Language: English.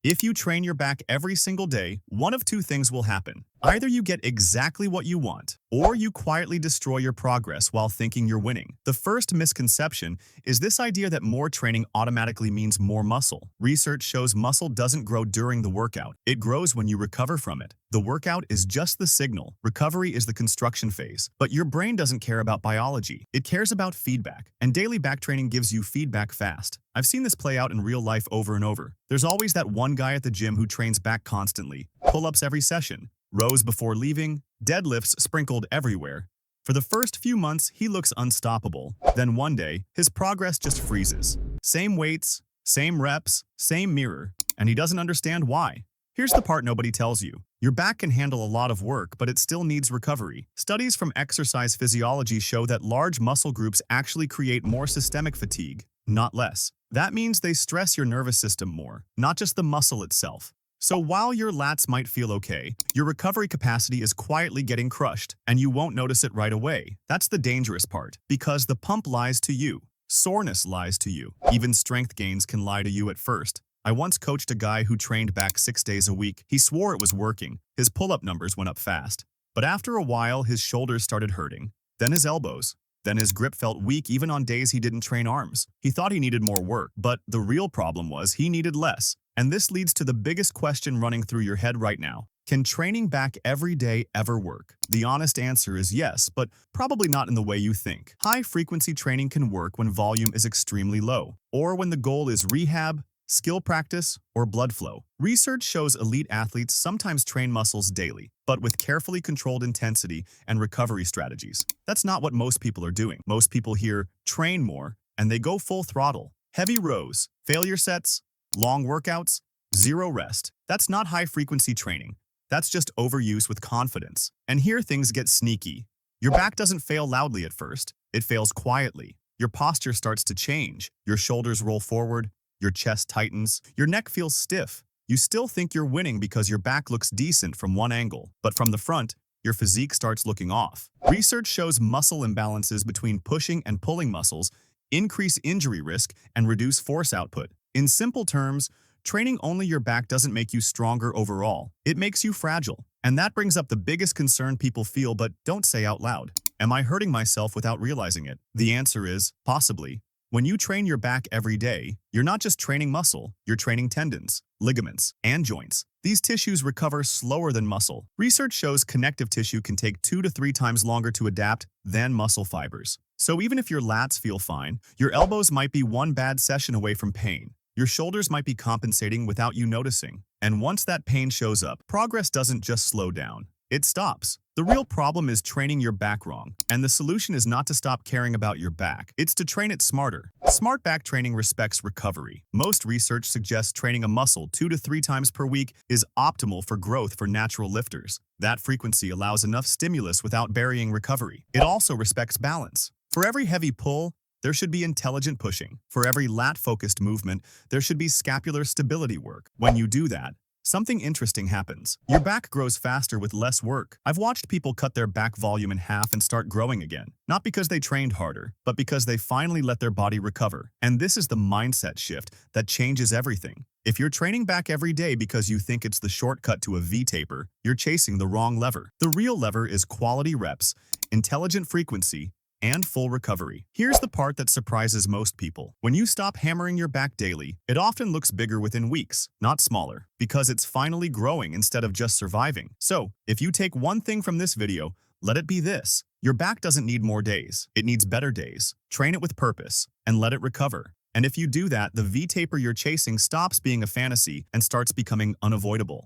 If you train your back every single day, one of two things will happen. Either you get exactly what you want, or you quietly destroy your progress while thinking you're winning. The first misconception is this idea that more training automatically means more muscle. Research shows muscle doesn't grow during the workout. It grows when you recover from it. The workout is just the signal. Recovery is the construction phase. But your brain doesn't care about biology. It cares about feedback. And daily back training gives you feedback fast. I've seen this play out in real life over and over. There's always that one guy at the gym who trains back constantly, pull-ups every session, rows before leaving, deadlifts sprinkled everywhere. For the first few months, he looks unstoppable. Then one day, his progress just freezes. Same weights, same reps, same mirror, and he doesn't understand why. Here's the part nobody tells you. Your back can handle a lot of work, but it still needs recovery. Studies from exercise physiology show that large muscle groups actually create more systemic fatigue, not less. That means they stress your nervous system more, not just the muscle itself. So while your lats might feel okay, your recovery capacity is quietly getting crushed, and you won't notice it right away. That's the dangerous part, because the pump lies to you. Soreness lies to you. Even strength gains can lie to you at first. I once coached a guy who trained back 6 days a week. He swore it was working. His pull-up numbers went up fast. But after a while, his shoulders started hurting. Then his elbows. Then his grip felt weak even on days he didn't train arms. He thought he needed more work, but the real problem was he needed less. And this leads to the biggest question running through your head right now. Can training back every day ever work? The honest answer is yes, but probably not in the way you think. High-frequency training can work when volume is extremely low, or when the goal is rehab, skill practice, or blood flow. Research shows elite athletes sometimes train muscles daily, but with carefully controlled intensity and recovery strategies. That's not what most people are doing. Most people hear, train more, and they go full throttle. Heavy rows, failure sets, long workouts, zero rest. That's not high-frequency training. That's just overuse with confidence. And here things get sneaky. Your back doesn't fail loudly at first. It fails quietly. Your posture starts to change. Your shoulders roll forward. Your chest tightens. Your neck feels stiff. You still think you're winning because your back looks decent from one angle. But from the front, your physique starts looking off. Research shows muscle imbalances between pushing and pulling muscles increase injury risk and reduce force output. In simple terms, training only your back doesn't make you stronger overall. It makes you fragile. And that brings up the biggest concern people feel but don't say out loud. Am I hurting myself without realizing it? The answer is, possibly. When you train your back every day, you're not just training muscle, you're training tendons, ligaments, and joints. These tissues recover slower than muscle. Research shows connective tissue can take 2 to 3 times longer to adapt than muscle fibers. So even if your lats feel fine, your elbows might be one bad session away from pain. Your shoulders might be compensating without you noticing. And once that pain shows up, progress doesn't just slow down. It stops. The real problem is training your back wrong. And the solution is not to stop caring about your back. It's to train it smarter. Smart back training respects recovery. Most research suggests training a muscle 2 to 3 times per week is optimal for growth for natural lifters. That frequency allows enough stimulus without burying recovery. It also respects balance. For every heavy pull, there should be intelligent pushing. For every lat-focused movement, there should be scapular stability work. When you do that, something interesting happens. Your back grows faster with less work. I've watched people cut their back volume in half and start growing again. Not because they trained harder, but because they finally let their body recover. And this is the mindset shift that changes everything. If you're training back every day because you think it's the shortcut to a V-taper, you're chasing the wrong lever. The real lever is quality reps, intelligent frequency, and full recovery. Here's the part that surprises most people. When you stop hammering your back daily, it often looks bigger within weeks, not smaller, because it's finally growing instead of just surviving. So, if you take one thing from this video, let it be this. Your back doesn't need more days. It needs better days. Train it with purpose, and let it recover. And if you do that, the V-taper you're chasing stops being a fantasy and starts becoming unavoidable.